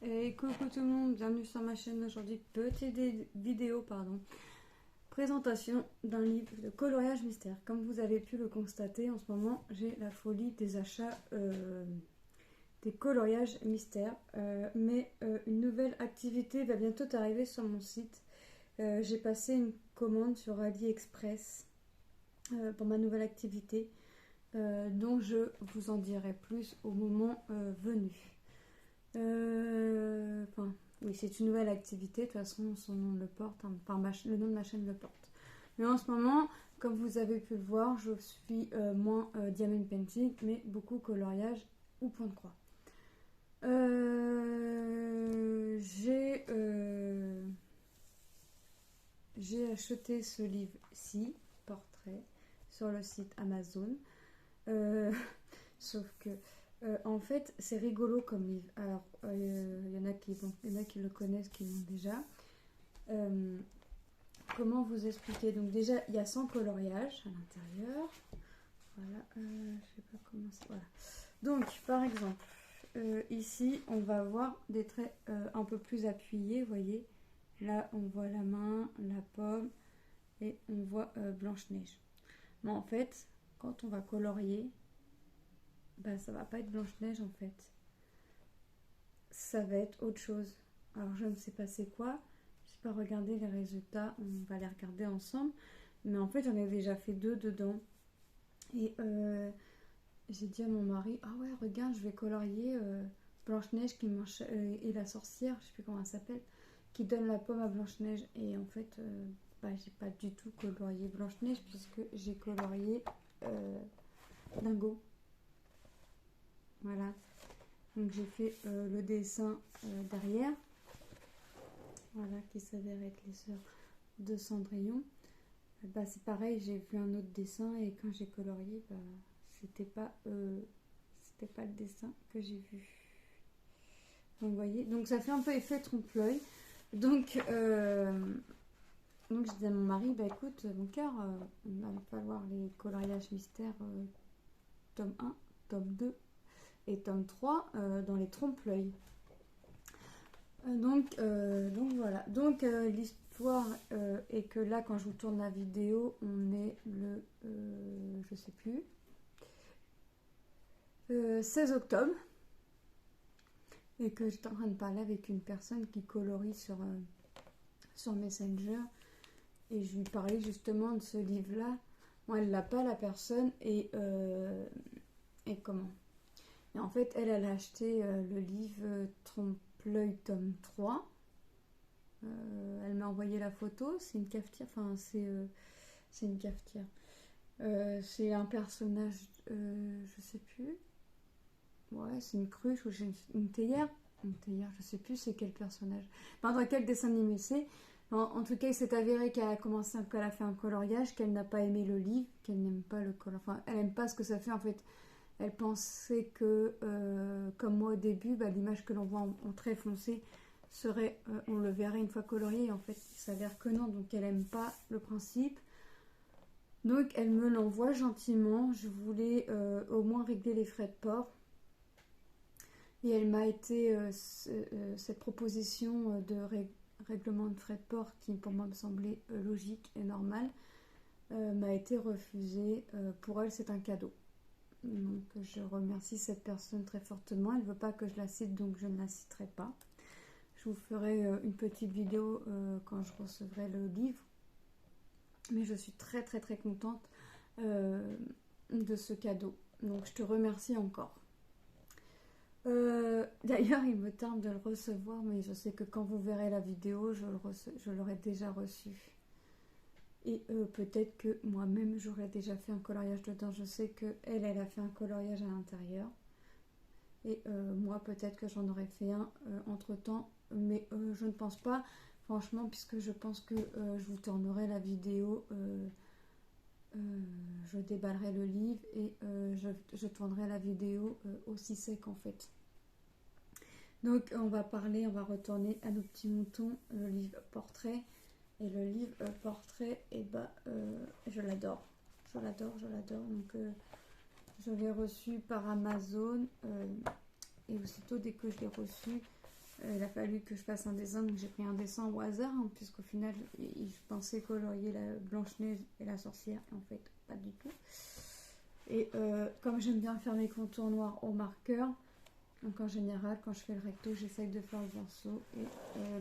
Et coucou tout le monde, bienvenue sur ma chaîne. Aujourd'hui, petite vidéo, présentation d'un livre de coloriage mystère. Comme vous avez pu le constater, en ce moment, j'ai la folie des achats des coloriages mystères. Mais une nouvelle activité va bientôt arriver sur mon site. J'ai passé une commande sur AliExpress pour ma nouvelle activité, dont je vous en dirai plus au moment venu. Oui, c'est une nouvelle activité, de toute façon son nom le porte, hein, le nom de ma chaîne le porte. Mais en ce moment, comme vous avez pu le voir, je suis moins diamond painting, mais beaucoup coloriage ou point de croix. J'ai acheté ce livre-ci, portrait, sur le site Amazon. Sauf que en fait, c'est rigolo comme livre. Alors, y en a qui le connaissent, qui l'ont déjà. Comment vous expliquer? Donc déjà, il y a 100 coloriages à l'intérieur. Voilà, je sais pas comment c'est. Voilà. Donc, par exemple, ici, on va avoir des traits un peu plus appuyés, vous voyez. Là, on voit la main, la pomme, et on voit Blanche-Neige. Mais en fait, quand on va colorier, bah, ça va pas être Blanche-Neige en fait. Ça va être autre chose. Alors je ne sais pas c'est quoi. Je n'ai pas regardé les résultats. On va les regarder ensemble. Mais en fait j'en ai déjà fait 2 dedans. Et j'ai dit à mon mari, ah ouais regarde, je vais colorier Blanche-Neige qui mange et la sorcière, je sais plus comment elle s'appelle, qui donne la pomme à Blanche-Neige. Et en fait bah, j'ai pas du tout colorié Blanche-Neige puisque j'ai colorié Dingo. Voilà, donc j'ai fait le dessin derrière, voilà, qui s'avère être les sœurs de Cendrillon. Bah, c'est pareil, j'ai vu un autre dessin et quand j'ai colorié, bah, c'était pas le dessin que j'ai vu. Donc vous voyez, donc ça fait un peu effet trompe-l'œil. Donc je disais à mon mari, bah écoute mon cœur, il va falloir les coloriages mystères tome 1, tome 2 et tome 3 dans les trompe-l'œil. Donc voilà. Donc l'histoire est que là, quand je vous tourne la vidéo, on est le, je sais plus, 16 octobre. Et que j'étais en train de parler avec une personne qui colorie sur Messenger. Et je lui parlais justement de ce livre-là. Bon, elle l'a pas, la personne. Et comment? Et en fait, elle a acheté le livre Trompe-l'œil tome 3. Elle m'a envoyé la photo. C'est une cafetière. Enfin, c'est une cafetière. C'est un personnage, je sais plus. Ouais, c'est une cruche ou une théière. Une théière, je sais plus c'est quel personnage. Enfin, dans quel dessin animé c'est. En tout cas, il s'est avéré qu'elle a fait un coloriage, qu'elle n'a pas aimé le livre, qu'elle n'aime pas le color. Enfin, elle n'aime pas ce que ça fait en fait. Elle pensait que, comme moi au début, bah, l'image que l'on voit en très foncé serait, on le verrait une fois colorié. En fait, il s'avère que non, donc elle n'aime pas le principe. Donc elle me l'envoie gentiment. Je voulais au moins régler les frais de port. Et elle m'a été, cette proposition de règlement de frais de port, qui pour moi me semblait logique et normale, m'a été refusée. Pour elle, c'est un cadeau. Donc je remercie cette personne très fortement. Elle ne veut pas que je la cite, donc je ne la citerai pas. Je vous ferai une petite vidéo quand je recevrai le livre. Mais je suis très très très contente de ce cadeau. Donc je te remercie encore. D'ailleurs, il me tarde de le recevoir, mais je sais que quand vous verrez la vidéo, je l'aurai déjà reçu. Et peut-être que moi-même j'aurais déjà fait un coloriage dedans. Je sais qu'elle a fait un coloriage à l'intérieur. Et moi peut-être que j'en aurais fait un entre temps. Mais je ne pense pas, franchement, puisque je pense que je vous tournerai la vidéo. Je déballerai le livre et je tournerai la vidéo aussi sec en fait. Donc on va retourner à nos petits moutons, le livre portrait. Et le livre portrait, et bah, je l'adore. Je l'adore. Donc je l'ai reçu par Amazon. Et aussitôt dès que je l'ai reçu, Il a fallu que je fasse un dessin, donc j'ai pris un dessin au hasard, hein, puisqu'au final, je pensais colorier la Blanche-Neige et la sorcière, et en fait, pas du tout. Et comme j'aime bien faire mes contours noirs au marqueur, donc en général, quand je fais le recto, j'essaye de faire le verso, et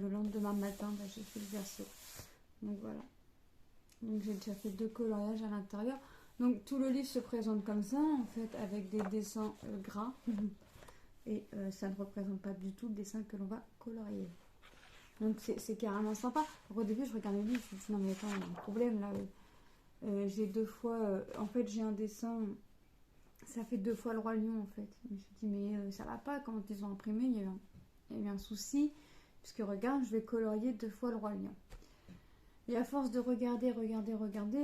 le lendemain matin, bah, j'ai fait le verso. Donc voilà. Donc j'ai déjà fait 2 coloriages à l'intérieur. Donc tout le livre se présente comme ça, en fait, avec des dessins gras. Et ça ne représente pas du tout le dessin que l'on va colorier. Donc c'est carrément sympa. Alors, au début, je regardais le livre, je me suis dit, non mais attends, il y a un problème là. J'ai 2 fois... en fait, j'ai un dessin... Ça fait 2 fois le roi lion, en fait. Je me suis dit, mais ça va pas. Quand ils ont imprimé, il y a eu un souci. Puisque regarde, je vais colorier 2 fois le roi lion. Et à force de regarder,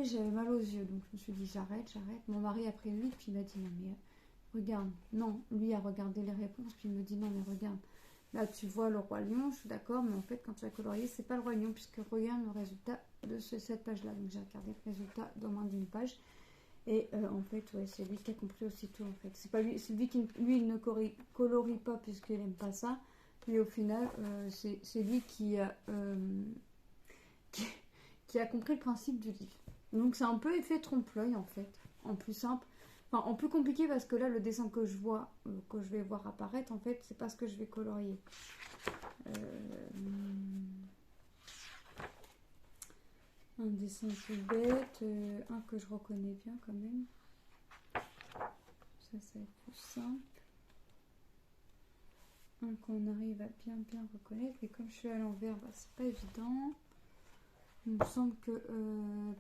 j'avais mal aux yeux. Donc je me suis dit, j'arrête. Mon mari a pris le livre, puis il m'a dit, non mais... Regarde, non, lui a regardé les réponses, puis il me dit non, mais regarde, là tu vois le roi lion, je suis d'accord, mais en fait, quand tu as colorié, c'est pas le roi lion, puisque regarde le résultat de cette page-là. Donc j'ai regardé le résultat d'au moins d'une page, et en fait, ouais, c'est lui qui a compris aussitôt, en fait. C'est pas lui, c'est lui qui, lui, il ne colorie pas, puisqu'il aime pas ça, mais au final, c'est lui qui a compris le principe du livre. Donc c'est un peu effet trompe-l'œil, en fait, en plus simple. Enfin, en plus compliqué parce que là, le dessin que je vois, que je vais voir apparaître, en fait, c'est pas ce que je vais colorier. Un dessin tout bête, un que je reconnais bien quand même. Ça va être plus simple. Un qu'on arrive à bien reconnaître. Et comme je suis à l'envers, bah, c'est pas évident. Il me semble que,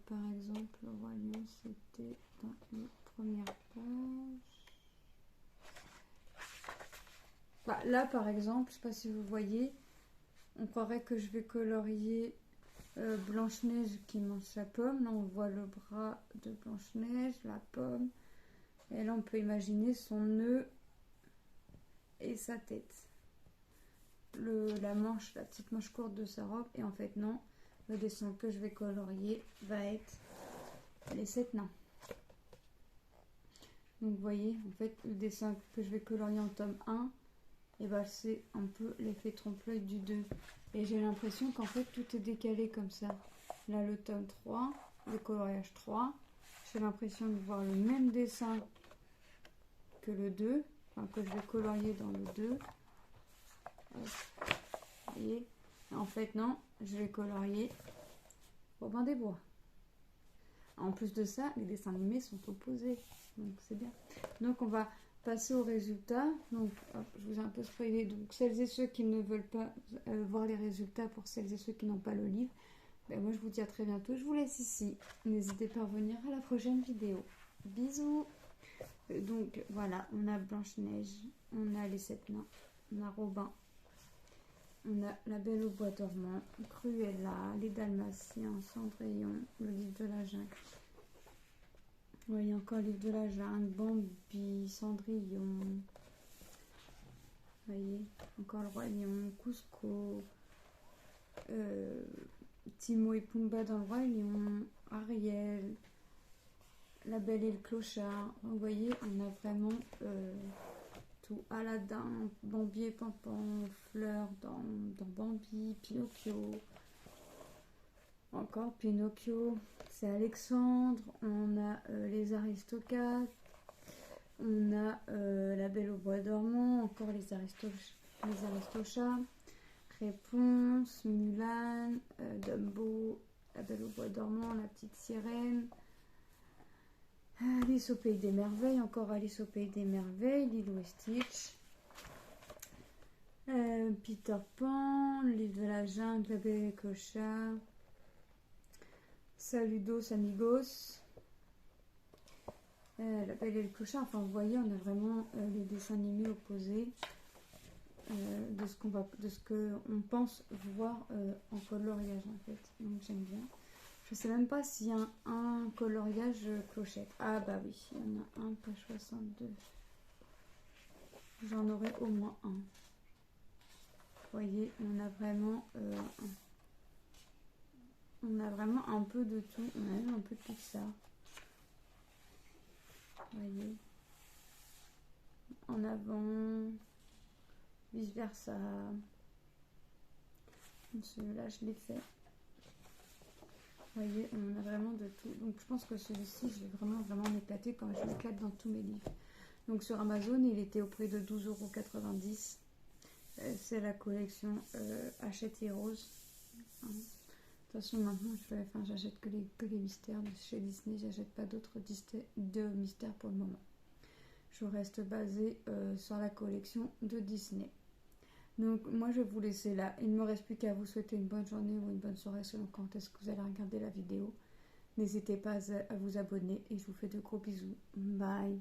par exemple, le roi lion, c'était dans les premières pages. Bah, là, par exemple, je sais pas si vous voyez, on croirait que je vais colorier Blanche-Neige qui mange sa pomme. Là, on voit le bras de Blanche-Neige, la pomme. Et là, on peut imaginer son nœud et sa tête. La manche, la petite manche courte de sa robe. Et en fait, non. Le dessin que je vais colorier va être les 7 nains. Donc, vous voyez, en fait, le dessin que je vais colorier en tome 1, et bah, c'est un peu l'effet trompe-l'œil du 2. Et j'ai l'impression qu'en fait, tout est décalé comme ça. Là, le tome 3, le coloriage 3. J'ai l'impression de voir le même dessin que le 2, enfin, que je vais colorier dans le 2. Vous voyez, en fait, non, je vais colorier Robin des Bois. En plus de ça, les dessins animés sont opposés, donc c'est bien. Donc on va passer au résultat. Donc hop, je vous ai un peu spoilé. Donc celles et ceux qui ne veulent pas voir les résultats, pour celles et ceux qui n'ont pas le livre, ben moi je vous dis à très bientôt. Je vous laisse ici. N'hésitez pas à revenir à la prochaine vidéo. Bisous. Donc voilà, on a Blanche-Neige, on a les 7 nains, on a Robin, on a La Belle au Bois dormant, Cruella, les Dalmatiens, Cendrillon, le livre de la jungle. Vous voyez encore le livre de la jungle, Bambi, Cendrillon. Vous voyez, encore le Roi Lion, Cusco, Timon et Pumba dans le Roi Lion, Ariel, La Belle et le Clochard. Vous voyez, on a vraiment tout. Aladdin, Bambi et Pampan, Fleur dans Bambi, Pinocchio. Encore Pinocchio, c'est Alexandre. On a les Aristochats. On a La Belle au Bois dormant. Encore les Aristochats. Réponse, Mulan, Dumbo, La Belle au Bois dormant, La Petite Sirène. Alice au Pays des Merveilles, encore Alice au Pays des Merveilles, Lilo et Stitch, Peter Pan, le livre de la jungle, La Belle et le Clochard, Saludos Amigos, La Belle et le Clochard. Enfin, vous voyez, on a vraiment les dessins animés opposés de ce qu'on pense voir en coloriage en fait. Donc j'aime bien. Je sais même pas s'il y a un coloriage clochette. Ah bah oui, il y en a un, page 62. J'en aurai au moins un. Vous voyez, on a vraiment un peu de tout. On a même un peu de Pixar. Vous voyez. En avant, vice versa. Celui-là, je l'ai fait. Vous voyez, on a vraiment de tout. Donc je pense que celui-ci, je vais vraiment m'éclater comme je m'éclate dans tous mes livres. Donc sur Amazon, il était au prix de 12,90 €. C'est la collection Hachette Heroes. Hein. De toute façon, maintenant, j'achète que les mystères de chez Disney. J'achète pas d'autres mystères pour le moment. Je reste basée sur la collection de Disney. Donc moi je vais vous laisser là. Il ne me reste plus qu'à vous souhaiter une bonne journée ou une bonne soirée selon quand est-ce que vous allez regarder la vidéo. N'hésitez pas à vous abonner et je vous fais de gros bisous. Bye.